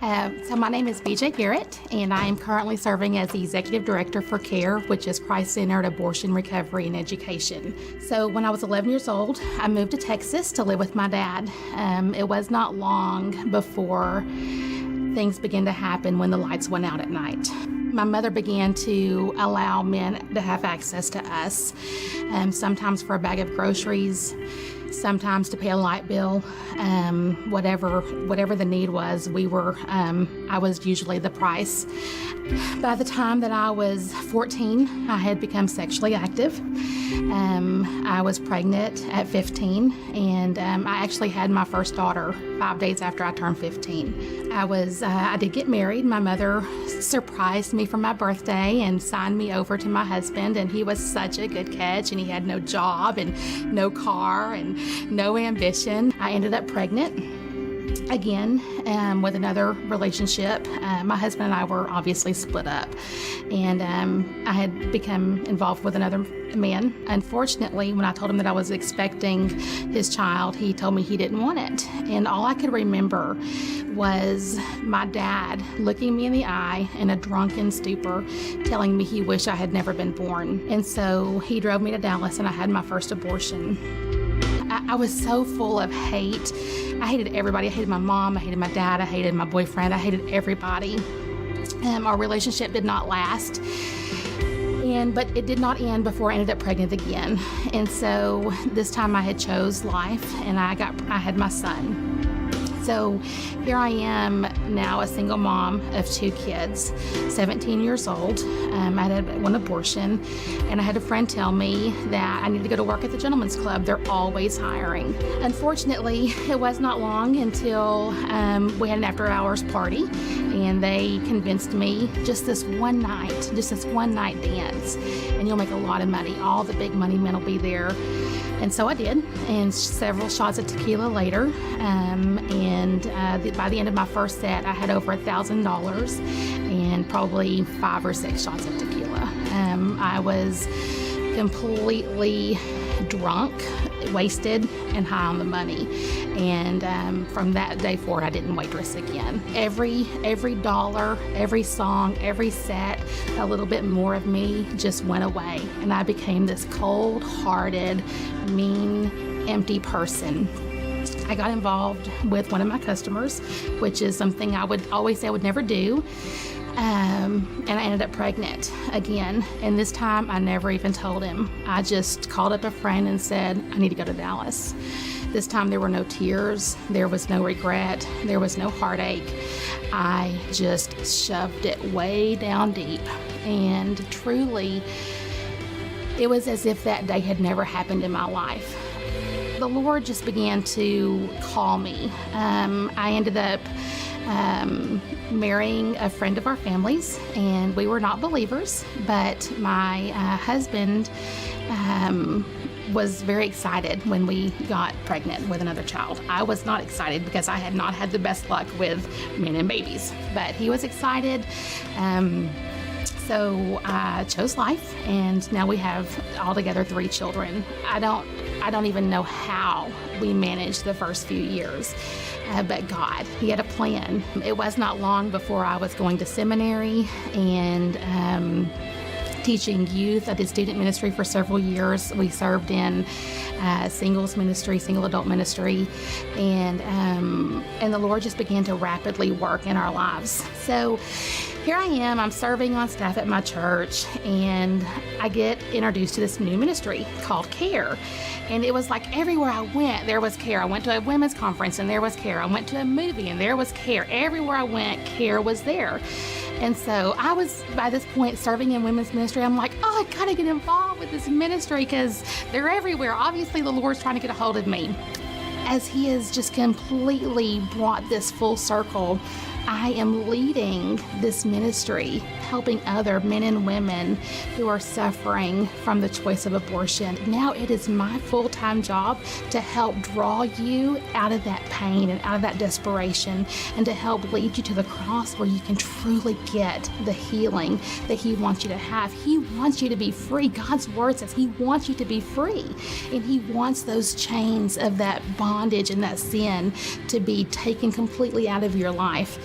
So my name is BJ Garrett, and I am currently serving as the Executive Director for CARE, which is Christ-Centered Abortion Recovery and Education. So when I was 11 years old, I moved to Texas to live with my dad. It was not long before things began to happen when the lights went out at night. My mother began to allow men to have access to us, sometimes for a bag of groceries, sometimes to pay a light bill, whatever the need was. I was usually the price. By the time that I was 14, I had become sexually active. I was pregnant at 15, and I actually had my first daughter 5 days after I turned 15. I did get married. My mother surprised me for my birthday and signed me over to my husband, and he was such a good catch, and he had no job and no car and no ambition. I ended up pregnant again with another relationship. My husband and I were obviously split up, and I had become involved with another man. Unfortunately, when I told him that I was expecting his child, he told me he didn't want it. And all I could remember was my dad looking me in the eye in a drunken stupor, telling me he wished I had never been born. And so he drove me to Dallas, and I had my first abortion. I was so full of hate. I hated everybody. I hated my mom. I hated my dad. I hated my boyfriend. I hated everybody. Our relationship did not last. But it did not end before I ended up pregnant again. And so this time I had chose life, and I had my son. So here I am now, a single mom of 2 kids, 17 years old. I had one abortion, and I had a friend tell me that I need to go to work at the Gentlemen's Club. They're always hiring. Unfortunately, it was not long until we had an after-hours party, and they convinced me just this one night dance, and you'll make a lot of money. All the big money men will be there. And so I did, and several shots of tequila later, by the end of my first set, I had over $1,000 and probably 5 or 6 shots of tequila. I was completely drunk, wasted, and high on the money. And from that day forward, I didn't waitress again. Every dollar, every song, every set, a little bit more of me just went away. And I became this cold-hearted, mean, empty person. I got involved with one of my customers, which is something I would always say I would never do. And I ended up pregnant again. And this time I never even told him. I just called up a friend and said, I need to go to Dallas. This time there were no tears, there was no regret, there was no heartache. I just shoved it way down deep. And truly, it was as if that day had never happened in my life. The Lord just began to call me. I ended up marrying a friend of our family's, and we were not believers, but my husband was very excited when we got pregnant with another child. I was not excited because I had not had the best luck with men and babies, but he was excited. So I chose life, and now we have altogether 3 children. I don't even know how we managed the first few years, but God, He had a plan. It was not long before I was going to seminary and teaching youth. I did student ministry for several years. We served in singles ministry, single adult ministry, and the Lord just began to rapidly work in our lives. So here I am, I'm serving on staff at my church, and I get introduced to this new ministry called CARE. And it was like everywhere I went, there was CARE. I went to a women's conference, and there was CARE. I went to a movie, and there was CARE. Everywhere I went, CARE was there. And so I was, by this point, serving in women's ministry. I'm like, I gotta get involved with this ministry because they're everywhere. Obviously, the Lord's trying to get a hold of me. As He has just completely brought this full circle, I am leading this ministry, helping other men and women who are suffering from the choice of abortion. Now it is my full-time job to help draw you out of that pain and out of that desperation, and to help lead you to the cross where you can truly get the healing that He wants you to have. He wants you to be free. God's word says He wants you to be free, and He wants those chains of that bondage and that sin to be taken completely out of your life.